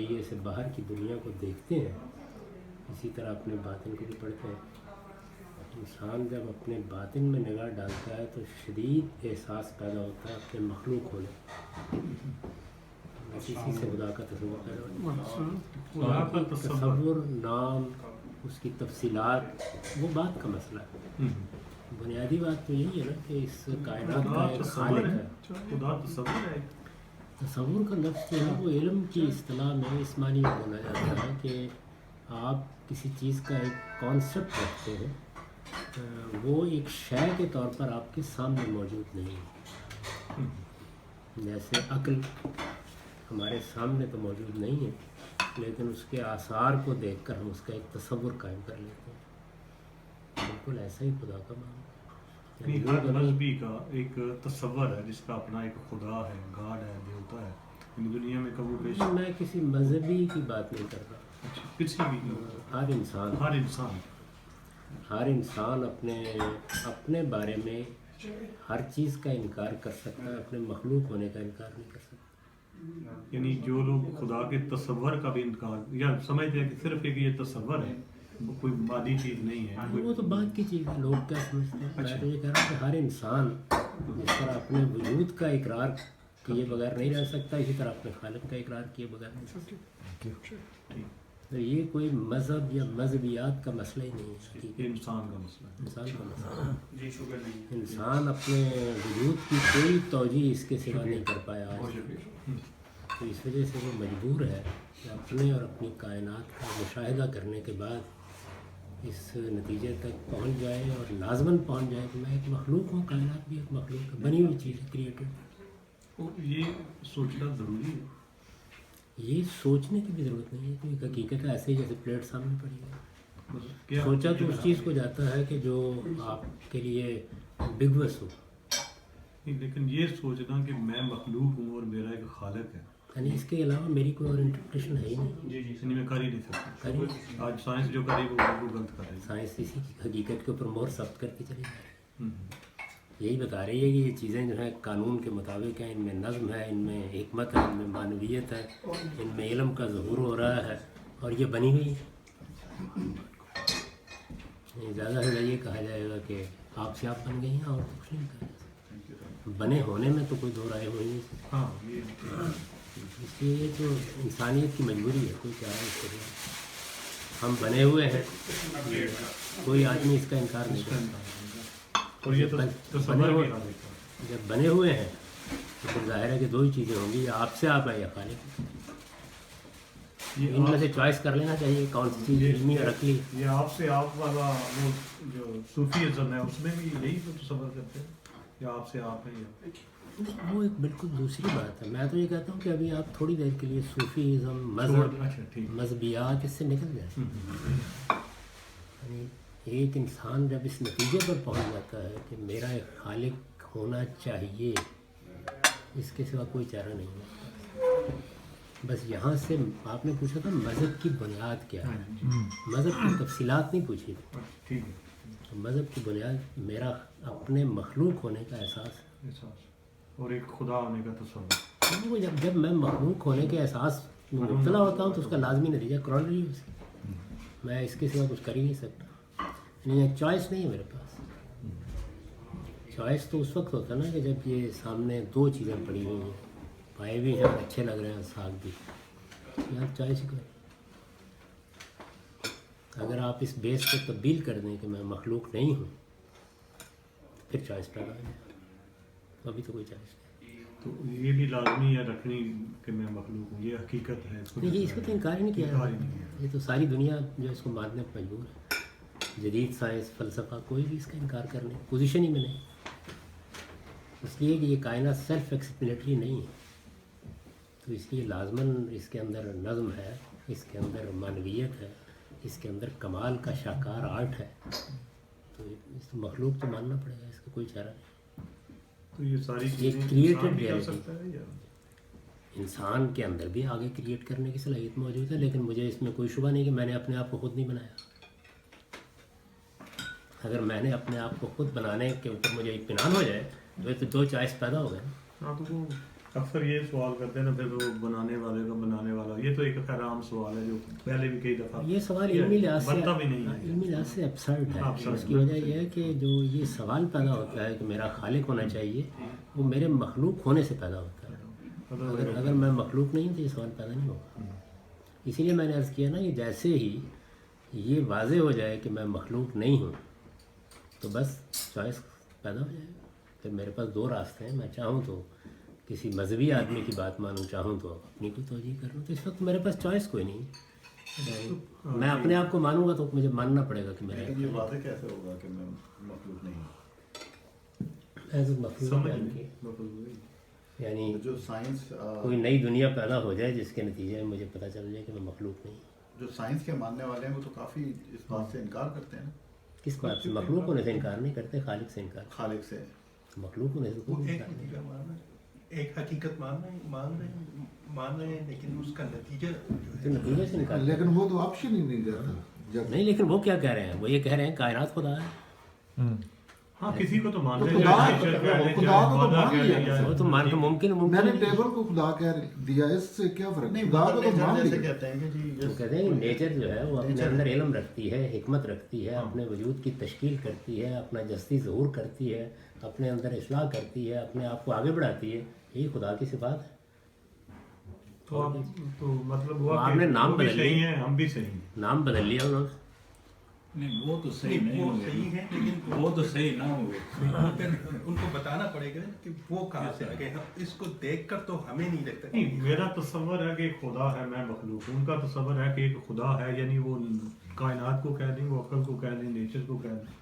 ذریعے سے باہر کی دنیا کو دیکھتے ہیں اسی طرح اپنے باطن کو بھی پڑھتے ہیں. انسان جب اپنے باطن میں نگاہ ڈالتا ہے تو شدید احساس پیدا ہوتا ہے اپنے مخلوق ہونے. اسی سے خدا کا تصور پیدا ہوتا ہے. تصور، نام، اس کی تفصیلات وہ بات کا مسئلہ ہے. بنیادی بات تو یہی ہے نا کہ اس کائنات کا ایک خالق ہے. خدا تصور ہے. تصور کا لفظ جو ہے وہ علم کی اصطلاح میں اس معنی میں بولا جاتا ہے کہ آپ کسی چیز کا ایک کانسیپٹ رکھتے ہیں، وہ ایک شے کے طور پر آپ کے سامنے موجود نہیں ہے. جیسے عقل ہمارے سامنے تو موجود نہیں ہے لیکن اس کے آثار کو دیکھ کر ہم اس کا ایک تصور قائم کر لیتے ہیں. بالکل ایسا ہی خدا کا معاملہ. ہر مذہبی کا ایک تصور ہے جس کا اپنا ایک خدا ہے، گاڈ ہے، دیوتا ہے. دنیا میں کبھی پیش میں کسی مذہبی کی بات نہیں کر رہا. کسی بھی ہر انسان اپنے بارے میں ہر چیز کا انکار کر سکتا ہے، اپنے مخلوق ہونے کا انکار نہیں کر سکتا. یعنی جو لوگ خدا کے تصور کا بھی انکار یا سمجھتے ہیں کہ صرف ایک یہ تصور ہے، وہ کوئی مادی چیز نہیں ہے، وہ تو بات کی چیز ہے. لوگ کیا سمجھتے ہیں؟ میں تو یہ کہہ رہا ہوں کہ ہر انسان جس طرح اپنے وجود کا اقرار کیے بغیر نہیں رہ سکتا، اسی طرح اپنے خالق کا اقرار کیے بغیر نہیں رہ سکتا. تو یہ کوئی مذہب یا مذہبیات کا مسئلہ ہی نہیں ہے. یہ انسان کا مسئلہ ہے. انسان اپنے وجود کی کوئی توجیہ اس کے سوا نہیں کر پایا آج. تو اس وجہ سے وہ مجبور ہے کہ اپنے اور اپنی کائنات کا مشاہدہ کرنے کے بعد اس نتیجے تک پہنچ جائے اور لازماً پہنچ جائے کہ میں ایک مخلوق ہوں، کائنات بھی ایک مخلوق ہے، بنی ہوئی چیز ہے، کریٹڈ. یہ سوچنا ضروری ہے. یہ سوچنے کی بھی ضرورت نہیں ہے کیونکہ حقیقت ایسے ہی جیسے پلیٹ سامنے پڑی ہے. سوچا تو اس چیز کو جاتا ہے کہ جو آپ کے لیے بگوس ہو. لیکن یہ سوچنا کہ میں مخلوق ہوں اور میرا ایک خالق ہے، یعنی اس کے علاوہ میری کوئی اور انٹرپریٹیشن ہے ہی نہیں. میں کر ہی نہیں سکتا. آج سائنس جو کری وہ غلط کر رہی ہے. سائنس اسی کی حقیقت کے اوپر مہر ثبت کر کے چلی جا رہی ہے. یہی بتا رہی ہے کہ یہ چیزیں جو ہیں قانون کے مطابق ہیں، ان میں نظم ہے، ان میں حکمت ہے، ان میں معنویت ہے، ان میں علم کا ظہور ہو رہا ہے اور یہ بنی ہوئی ہے. زیادہ سے یہ کہا جائے گا کہ آپ سے آپ بن گئی ہیں اور کچھ نہیں کہا جا سکتا. بنے ہونے میں تو کوئی دو رائے ہوئی نہیں. اس لیے یہ تو انسانیت کی مجبوری ہے، کوئی چارہ اس کے لیے. ہم بنے ہوئے ہیں، کوئی آدمی اس کا انکار نہیں کرتا. اور یہ جب بنے ہوئے ہیں تو پھر ظاہر ہے کہ دو ہی چیزیں ہوں گی، یا آپ سے آپ ہے یا خالق. ان میں سے چوائس کر لینا چاہیے کون سی چیز علمی اور عقلی. یہ آپ سے آپ والا وہ جو صوفیزم ہے اس میں بھی یہی تو تصور کرتے ہیں یا آپ سے آپ ہے. وہ ایک بالکل دوسری بات ہے. میں تو یہ کہتا ہوں کہ ابھی آپ تھوڑی دیر کے لیے صوفیزم، مذہب، مذہبیات اس سے نکل جائیں. یعنی ایک انسان جب اس نتیجے پر پہنچ جاتا ہے کہ میرا ایک خالق ہونا چاہیے، اس کے سوا کوئی چارہ نہیں ہے. بس یہاں سے آپ نے پوچھا تھا مذہب کی بنیاد کیا ہے. مذہب کی تفصیلات نہیں پوچھی. مذہب کی بنیاد میرا اپنے مخلوق ہونے کا احساس اور ایک خدا ہونے کا تصور. جب میں مخلوق ہونے کے احساس میں مبتلا ہوتا ہوں تو اس کا لازمی نتیجہ کرونری ہے اس کی. میں اس کے سوا کچھ کر ہی نہیں سکتا. نہیں، چوائس نہیں ہے میرے پاس. چوائس تو اس وقت ہوتا ہے نا کہ جب یہ سامنے دو چیزیں پڑی ہوئی ہیں، پائے بھی ہیں، اچھے لگ رہے ہیں، ساگ بھی. یار چوائس ہی کریں. اگر آپ اس بیس کو تبدیل کر دیں کہ میں مخلوق نہیں ہوں پھر چوائس پیدا ہو جائے. ابھی تو کوئی چوائس نہیں. تو یہ بھی لازمی ہے رکھنی کہ میں مخلوق ہوں، یہ حقیقت ہے. نہیں، اس کو تو انکار ہی نہیں کیا. یہ تو ساری دنیا جو اس کو ماننے پر مجبور ہے. جدید سائنس، فلسفہ، کوئی بھی اس کا انکار کرنے کی پوزیشن ہی میں نہیں. اس لیے کہ یہ کائنات سیلف ایکسپلینیٹری نہیں ہے، تو اس لیے لازماً اس کے اندر نظم ہے، اس کے اندر معنویت ہے، اس کے اندر کمال کا شاہکار آرٹ ہے. تو اس مخلوق تو ماننا پڑے گا، اس کا کوئی چارہ نہیں. تو یہ ساری چیزیں کریٹڈ ریئلٹی انسان کے اندر بھی آگے کریٹ کرنے کی صلاحیت موجود ہے، لیکن مجھے اس میں کوئی شبہ نہیں کہ میں نے اپنے آپ کو خود نہیں بنایا. اگر میں نے اپنے آپ کو خود بنانے کے اوپر مجھے اطمینان ہو جائے تو دو چوائس پیدا ہو گئے. ہاں، تو وہ اکثر یہ سوال کرتے ہیں نا پھر وہ بنانے والے کا بنانے والا، یہ تو ایک خیر عام سوال ہے جو پہلے بھی کئی دفعہ یہ سوال علمی لحاظ سے بنتا بھی نہیں ہے، علمی لحاظ سے ابسرڈ ہے. Absurd. اس کی وجہ یہ ہے کہ جو یہ سوال پیدا ہوتا ہے کہ میرا خالق ہونا چاہیے، وہ میرے مخلوق ہونے سے پیدا ہوتا ہے. اگر میں مخلوق نہیں تو یہ سوال پیدا نہیں ہوگا. اسی لیے میں نے عرض کیا نا کہ جیسے ہی یہ واضح ہو جائے کہ میں مخلوق نہیں ہوں تو بس چوائس پیدا ہو جائے گا. پھر میرے پاس دو راستے ہیں، میں چاہوں تو کسی مذہبی آدمی کی بات مانوں، چاہوں تو اپنی کو توجہ کروں. تو اس وقت میرے پاس چوائس کوئی نہیں ہے. میں اپنے آپ کو مانوں گا تو مجھے ماننا پڑے گا کہ میرا لیکن یہ واضح کیسے ہوگا کہ میں مخلوق نہیں ہوں؟ ایز مخلوق سمجھ یعنی نہیں کہ یعنی جو سائنس کوئی نئی دنیا پیدا ہو جائے جس کے نتیجے میں مجھے پتہ چل جائے کہ میں مخلوق نہیں ہوں. جو سائنس کے ماننے والے ہیں وہ تو کافی اس بات سے انکار کرتے ہیں نا. کس بات سے؟ مخلوق ہونے سے انکار نہیں کرتے، خالق سے انکار. خالق سے مخلوق ہونے سے وہ کوئی ایک انکار نہیں. نتیجہ ایک حقیقت مان رہے ہیں لیکن اس کا نتیجہ جو تو ہے نتیجے سے انکار لیکن وہ تو آپشن ہی نہیں دیتا جب نہیں. لیکن وہ کیا کہہ رہے ہیں؟ وہ یہ کہہ رہے ہیں کائنات خدا ہے. ہاں کسی کو تو مانتے تو ہیں، خدا نیچر کہہ لیں، خدا چاہے کو تو خدا مان کہہ لیا لیں، چاہے وہ تو مان ممکن میں نے ممکن ٹیبل کو خدا کہہ دیا، اس سے کیا فرق؟ نہیں، خدا کو تو مان جیسے لیا. کہتے ہیں کہ جی وہ کہتے ہیں کہ نیچر جو ہے وہ اپنے اندر علم رکھتی ہے، حکمت رکھتی ہے، اپنے وجود کی تشکیل کرتی ہے، اپنا جستی ظہور کرتی ہے، اپنے اندر اصلاح کرتی ہے، اپنے آپ کو آگے بڑھاتی ہے. یہی خدا کی صفات ہے. تو آپ تو مطلب وہ ہوا آپ کہ نے نام وہ بھی بدل صحیح لیا. ہیں، ہم بھی صحیح ہیں. نام بدل لیا انہوں نے. نہیں وہ تو صحیح نہیں وہ ہوئے، صحیح ہے لیکن وہ تو صحیح نہ ہوئے. پھر ان کو بتانا پڑے گا کہ وہ کہاں سے آگے. اس کو دیکھ کر تو ہمیں نہیں لگتا نہیں، میرا تصور ہے کہ ایک خدا ہے، میں مخلوق ہوں. ان کا تصور ہے کہ ایک خدا ہے، یعنی وہ کائنات کو کہہ دیں، وہ عقل کو کہہ دیں، نیچر کو کہہ دیں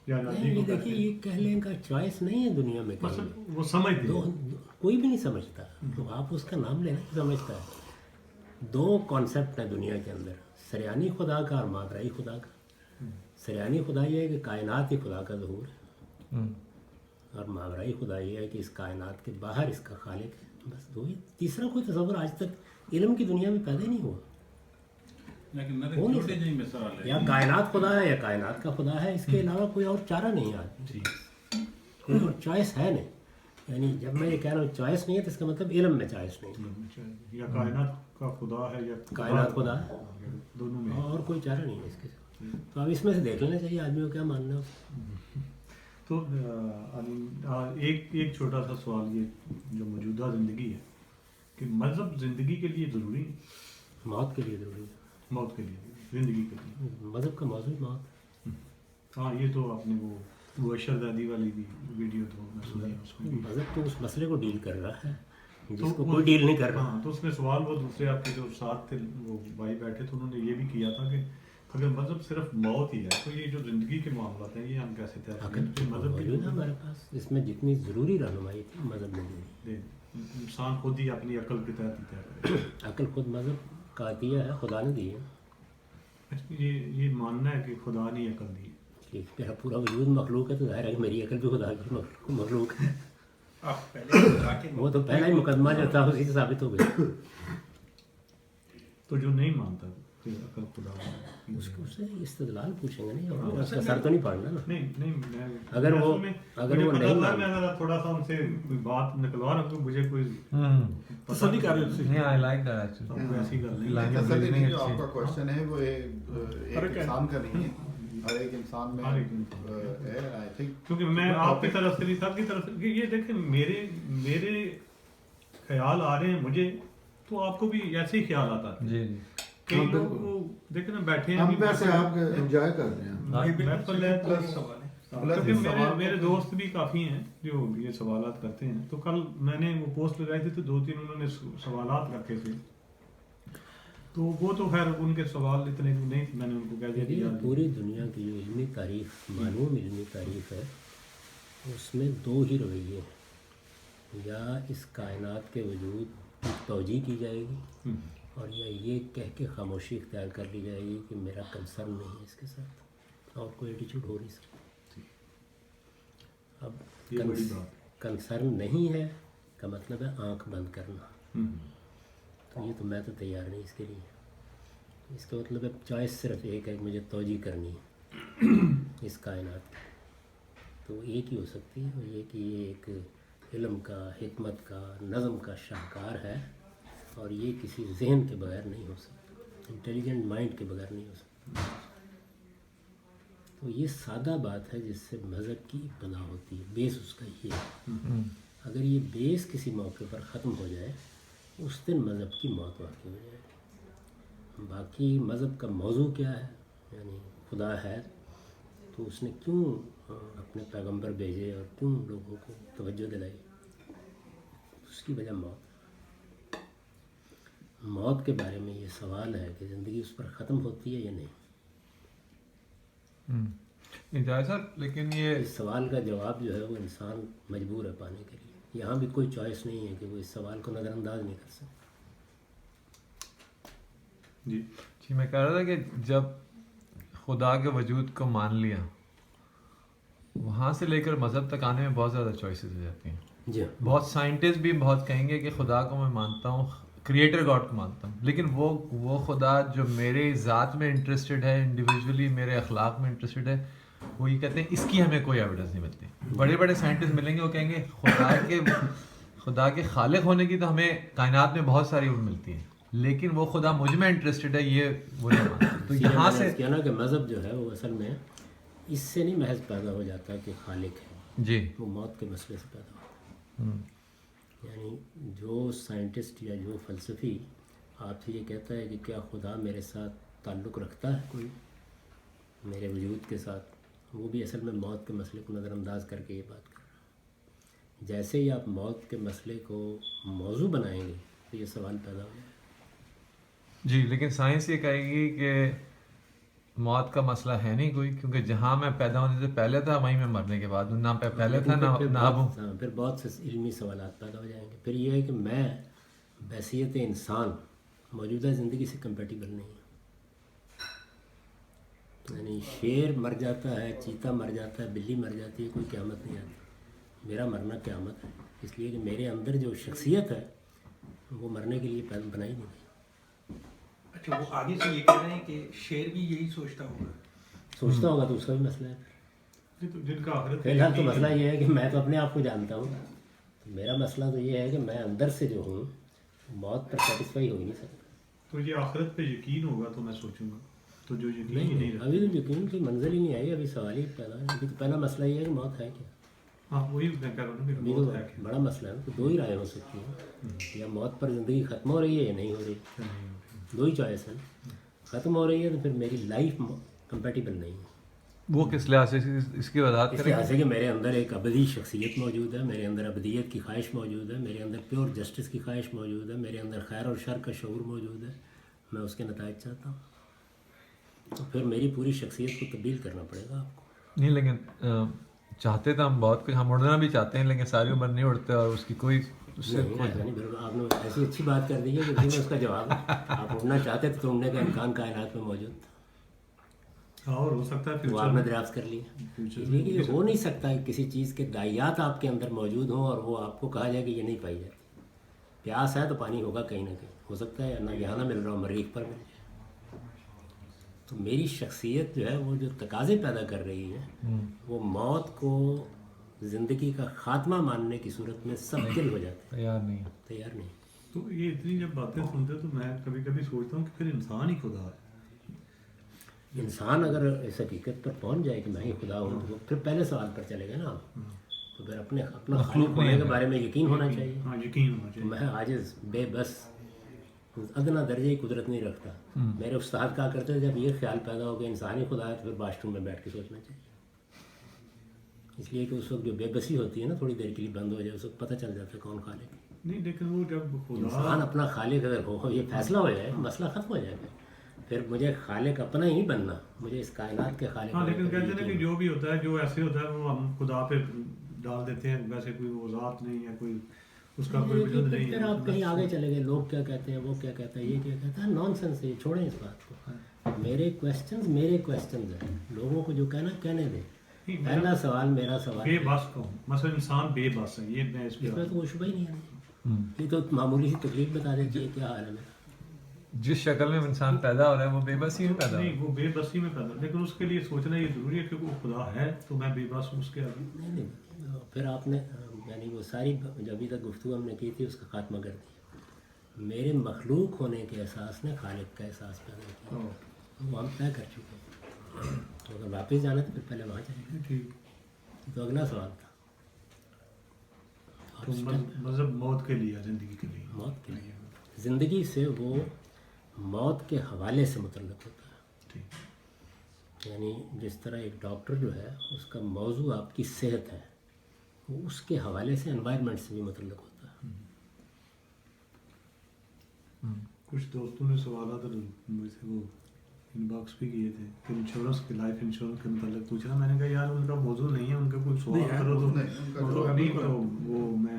یا ندی نہیں، کو یہ کہہ دیکھیے دیں. یہ کہنے کا چوائس نہیں ہے دنیا میں کہیں. مثلا وہ سمجھتے ہیں. کوئی بھی نہیں سمجھتا. تو آپ اس کا نام لینا ہی سمجھتا ہے. دو کانسیپٹ ہیں دنیا کے اندر، سریانی خدا کا اور مادرائی خدا کا. سریانی خدا یہ ہے کہ کائنات ہی خدا کا ظہور ہے، اور ماورائی خدا یہ ہے کہ اس کائنات کے باہر اس کا خالق ہے. بس دو ہی. تیسرا کوئی تصور آج تک علم کی دنیا میں پیدا ہی نہیں ہوا. لیکن میرے وہ نہیں چھوٹے جی مثال ہے، یا کائنات خدا ہے یا کائنات کا خدا ہے، اس کے علاوہ کوئی اور چارہ نہیں ہے آج. کوئی اور چوائس ہے نہیں. یعنی جب میں یہ کہہ رہا ہوں چوائس نہیں ہے تو اس کا مطلب علم میں چوائس نہیں. یا کائنات کا خدا ہے یا کائنات خدا ہے، دونوں میں. اور کوئی چارہ نہیں ہے اس کے. تو اب اس میں سے دیکھ لینا چاہیے آدمی کو کیا ماننا ہے. تو ایک چھوٹا سا سوال یہ جو موجودہ زندگی ہے کہ مذہب زندگی کے لیے ضروری ہے؟ موت کے لیے ضروری ہے. موت کے لیے، زندگی کے لیے. مذہب کا موضوع موت. ہاں یہ تو آپ نے وہ اشردادی والی بھی ویڈیو تو میں سنی ہے اس کو. مذہب تو اس مسئلے کو ڈیل کر رہا ہے تو جس کو کوئی ڈیل نہیں کر رہا. ہاں تو اس میں سوال وہ دوسرے آپ کے جو ساتھ تھے وہ بھائی بیٹھے تھے، انہوں نے یہ بھی کیا تھا کہ اگر مذہب صرف موت ہی ہے تو یہ جو زندگی کے معاملات ہیں یہ ہم کیسے طے کریں؟ عقل تو مذہب موجود ہے ہمارے پاس، اس میں جتنی ضروری رہنمائی تھی مذہب نے دی. انسان خود ہی اپنی عقل کے تحت ہی طے کرے. عقل خود مذہب کا عطیہ ہے، خدا نے دی ہے. یہ ماننا ہے کہ خدا نے عقل دی. میرا پورا وجود مخلوق ہے تو ظاہر ہے کہ میری عقل بھی خدا کی مخلوق ہے. آپ پہلے وہ تو پہلا ہی مقدمہ جو تھا اسی سے ثابت ہو گیا. تو جو نہیں مانتا کہ عقل خدا ہے اس کو اس سے استدلال پوچھیں گے. نہیں اس کا سر تو نہیں پڑنا نا. نہیں میں اگر وہ نہیں میں ذرا تھوڑا سا ان سے بات نکلوا رہا ہوں، مجھے کوئی تسلی کر رہے تھے. Yeah, I like that actually. ایسی گل نہیں. Language اصل reasoning میں جو آپ اچھی. کا کوشچن ہے وہ ایک انسان کا نہیں ہے، ہر ایک انسان میں ہے. آئی تھنک کیونکہ میں آپ کی طرف سے بھی سب کی طرف سے یہ دیکھیں میرے خیال آ رہے ہیں مجھے، تو آپ کو بھی ایسے ہی خیالات آتے ہیں. جی جی کئی لوگ دیکھیں نا بیٹھے ہم ہیں ویسے آپ انجوائے کر رہے ہیں. محفل ہے تو سوال ہے. کیونکہ میرے دوست بھی کافی ہیں جو یہ سوالات کرتے ہیں. تو کل میں نے وہ پوسٹ لگائی تھی تو 2-3 انہوں نے سوالات رکھے تھے، تو وہ تو خیر ان کے سوال اتنے نہیں، میں نے ان کو کہہ دیا کہ یار پوری دنیا کی جو علمی تعریف، معلوم علمی تعریف ہے، اس میں دو ہی رویے ہیں. یا اس کائنات کے وجود کی توجیہ کی جائے گی، اور یا یہ کہہ کے خاموشی اختیار کر لی جائے گی کہ میرا کنسرن نہیں ہے اس کے ساتھ، اور کوئی ایٹیچیوڈ ہو نہیں سکتا. اب یہ بڑی بات. کنسرن نہیں ہے کا مطلب ہے آنکھ بند کرنا. تو یہ تو میں تو تیار نہیں اس کے لیے. اس کا مطلب ہے چوائس صرف ایک ہے کہ مجھے توجہ کرنی ہے اس کائنات کی. تو ایک ہی ہو سکتی ہے، اور یہ کہ یہ ایک علم کا، حکمت کا، نظم کا شاہکار ہے، اور یہ کسی ذہن کے بغیر نہیں ہو سکتا، انٹیلیجنٹ مائنڈ کے بغیر نہیں ہو سکتا۔ تو یہ سادہ بات ہے جس سے مذہب کی ابتدا ہوتی ہے، بیس اس کا یہ ہے۔ اگر یہ بیس کسی موقع پر ختم ہو جائے اس دن مذہب کی موت واقع ہو جائے گی۔ باقی مذہب کا موضوع کیا ہے، یعنی خدا ہے تو اس نے کیوں اپنے پیغمبر بھیجے اور کیوں لوگوں کو توجہ دلائی، اس کی وجہ موت کے بارے میں یہ سوال ہے کہ زندگی اس پر ختم ہوتی ہے یا نہیں۔ جائے صاحب لیکن یہ اس سوال کا جواب جو ہے وہ انسان مجبور ہے پانے کے لیے، یہاں بھی کوئی چوائس نہیں ہے کہ وہ اس سوال کو نظر انداز نہیں کر سکتا۔ جی میں کہہ رہا تھا کہ جب خدا کے وجود کو مان لیا، وہاں سے لے کر مذہب تک آنے میں بہت زیادہ چوائسیز ہو جاتی ہیں۔ جی بہت سائنٹسٹ بھی بہت کہیں گے کہ خدا کو میں مانتا ہوں، کریٹر گاڈ کو مانتا ہوں، لیکن وہ خدا جو میرے ذات میں انٹرسٹڈ ہے، انڈیویجولی میرے اخلاق میں انٹرسٹڈ ہے، وہ یہ کہتے ہیں اس کی ہمیں کوئی ایویڈنس نہیں ملتی۔ بڑے بڑے سائنٹسٹ ملیں گے وہ کہیں گے خدا کے خالق ہونے کی تو ہمیں کائنات میں بہت ساری ملتی ہیں، لیکن وہ خدا مجھ میں انٹرسٹڈ ہے یہ وہ نہیں مانتے۔ تو یہاں سے کیا نا کہ مذہب جو ہے وہ اصل میں اس سے نہیں محض پیدا ہو جاتا کہ خالق ہے، جی وہ موت کے مسئلے سے پیدا ہوتا ہے۔ یعنی جو سائنٹسٹ یا جو فلسفی آپ سے یہ کہتا ہے کہ کیا خدا میرے ساتھ تعلق رکھتا ہے کوئی میرے وجود کے ساتھ، وہ بھی اصل میں موت کے مسئلے کو نظر انداز کر کے یہ بات کر رہا ہے۔ جیسے ہی آپ موت کے مسئلے کو موضوع بنائیں گے تو یہ سوال پیدا ہو جائے گا۔ جی لیکن سائنس یہ کہے گی کہ موت کا مسئلہ ہے نہیں کوئی، کیونکہ جہاں میں پیدا ہونے سے پہلے تھا وہیں میں مرنے کے بعد نہ پہلے تھا نہ اب ہوں۔ پھر بہت سے علمی سوالات پیدا ہو جائیں گے۔ پھر یہ ہے کہ میں بحیثیت انسان موجودہ زندگی سے کمپیٹیبل نہیں ہوں، یعنی شیر مر جاتا ہے، چیتا مر جاتا ہے، بلی مر جاتی ہے، کوئی قیامت نہیں آتی، میرا مرنا قیامت ہے، اس لیے کہ میرے اندر جو شخصیت ہے وہ مرنے کے لیے بنائی نہیں گئی۔ اچھا وہ آگے سے یہ کہہ رہے ہیں کہ شیر بھی یہی سوچتا ہوگا تو اس کا بھی مسئلہ ہے۔ جن کا آخرت فی الحال تو مسئلہ یہ ہے کہ میں تو اپنے آپ کو جانتا ہوں، تو میرا مسئلہ تو یہ ہے کہ میں اندر سے جو ہوں موت پر سیٹسفائی ہو ہی نہیں سکتا۔ تو یہ آخرت پہ یقین ہوگا تو میں سوچوں گا، تو جو یقین ہی نہیں نہیں رہا، ابھی تو یقین کی منزل ہی نہیں آئی، ابھی سوال ہی پیدا ہے۔ ابھی تو پہلا مسئلہ یہ ہے کہ موت ہے کیا، ہاں وہی میں کہہ رہا ہوں کہ ابھی تو موت ہے کہ بڑا مسئلہ ہے۔ تو دو ہی رائے ہو سکتی ہیں، یا موت پر زندگی ختم ہو رہی ہے یا نہیں ہو رہی، دو ہی چوائس ہے۔ ختم ہو رہی ہے تو پھر میری لائف کمپیٹیبل نہیں ہے، وہ کس لحاظ سے اس کی وضاحت اس کریں لحاظ سے کہ میرے اندر ایک ابدی شخصیت موجود ہے، میرے اندر ابدیت کی خواہش موجود ہے، میرے اندر پیور جسٹس کی خواہش موجود ہے، میرے اندر خیر اور شر کا شعور موجود ہے، میں اس کے نتائج چاہتا ہوں، تو پھر میری پوری شخصیت کو تبدیل کرنا پڑے گا آپ کو۔ نہیں، لیکن چاہتے تو ہم بہت کچھ، ہم اڑنا بھی چاہتے ہیں لیکن ساری عمر نہیں اڑتے، اور اس کی کوئی اس سے نہیں، ایسا نہیں، بالکل آپ نے ایسی اچھی بات کر دی ہے کہ اسی میں اس کا جواب ہے۔ آپ اڑنا چاہتے تھے تو اڑنے کا امکان کائنات میں موجود تھا، اور ہو سکتا ہے وہ آپ نے دریافت کر لیا۔ اس لیے کہ یہ ہو نہیں سکتا کہ کسی چیز کے دائیات آپ کے اندر موجود ہوں اور وہ آپ کو کہا جائے کہ یہ نہیں پائی جاتی۔ پیاس ہے تو پانی ہوگا کہیں نہ کہیں، ہو سکتا ہے نہ یہاں نہ مل رہا ہو، مریخ پر مل جائے۔ تو میری شخصیت جو ہے وہ جو تقاضے پیدا کر رہی ہے وہ موت کو زندگی کا خاتمہ ماننے کی صورت میں سب دل ہو جاتے تیار نہیں ہے۔ ہیں، تیار نہیں۔ تو یہ اتنی جب باتیں سنتے تو میں کبھی کبھی سوچتا ہوں کہ پھر انسان ہی خدا ہے۔ انسان اگر اس حقیقت پر پہنچ جائے کہ میں ہی خدا ہوں تو وہ پھر پہلے سوال پر چلے گا نا، تو پھر اپنا خالق ہونے کے بارے میں یقین ہونا چاہیے۔ ہاں یقین ہونا تو چاہیے۔ میں عاجز بے بس ادنا درجے کی قدرت نہیں رکھتا۔ میرے استاد کہا کرتے تھے جب یہ خیال پیدا ہو کہ انسان ہی خدا ہے تو پھر واش روم میں بیٹھ کے سوچنا چاہیے، اس لیے کہ اس وقت جو بے بسی ہوتی ہے نا تھوڑی دیر کے لیے بند ہو جائے، اس وقت پتہ چل جاتا ہے کون خالق ہے۔ نہیں لیکن وہ جب انسان خدا اپنا خالق اگر ہو، یہ فیصلہ ہو جائے مسئلہ ختم ہو جائے گا، پھر مجھے خالق اپنا ہی بننا، مجھے اس کائنات کے خالق ہاں، ہونے لیکن پر کہتے ہیں نا یقین کہ جو بھی ہوتا ہے جو ایسے ہوتا ہے وہ ہم خدا پہ ڈال دیتے ہیں، ویسے کوئی وہ ذات نہیں ہے، کوئی اس کا کوئی وجود نہیں پھر آپ کہیں ہے۔ آگے چلے گئے، لوگ کیا کہتے ہیں، وہ کیا کہتا ہے، یہ کیا کہتا ہے، نان سینس ہے، چھوڑیں اس بات کو۔ میرے کوشچنز ہیں، لوگوں کو جو کہنا کہنے دیں۔ پہلا سوال میرا سوال بے بس کا ہوں، مثلا انسان بے بس ہے، یہ میں اس اس میں پہ تو کوئی شبہ ہی نہیں ہے، یہ تو معمولی سی تکلیف بتا دیتی ہے کیا حال ہے میرا۔ جس شکل میں انسان پیدا ہو رہا ہے وہ بے بسی میں پیدا ہو رہا نہیں، وہ بے بسی میں پیدا، لیکن اس کے لیے سوچنا یہ ضروری ہے کہ وہ خدا ہے تو میں بے بس ہوں اس کے آگے۔ نہیں، پھر آپ نے یعنی وہ ساری جو ابھی تک گفتگو ہم نے کی تھی اس کا خاتمہ کر دیا. میرے مخلوق ہونے کے احساس نے خالق کا احساس پیدا کیا. وہ ہم طے کر چکے ہیں. تو اگر واپس جانا تو پھر پہلے وہاں چلے گئے. ٹھیک. تو اگلا سوال تھا تو مذہب موت کے لیے زندگی کے لیے موت کے لیے. زندگی سے وہ موت کے حوالے سے متعلق ہوتا ہے. ٹھیک. یعنی جس طرح ایک ڈاکٹر جو ہے اس کا موضوع آپ کی صحت ہے، وہ اس کے حوالے سے انوائرمنٹ سے بھی متعلق ہوتا ہے. کچھ دوستوں نے سوالات مجھ سے وہ ان باکس بھی کیے تھے کہ انشورنس کے لائف انشورنس کے متعلق پوچھا. میں نے کہا یار ان کا موضوع نہیں ہے، ان کا کوئی سوال کرو تو نہیں، ان کا نہیں تو وہ میں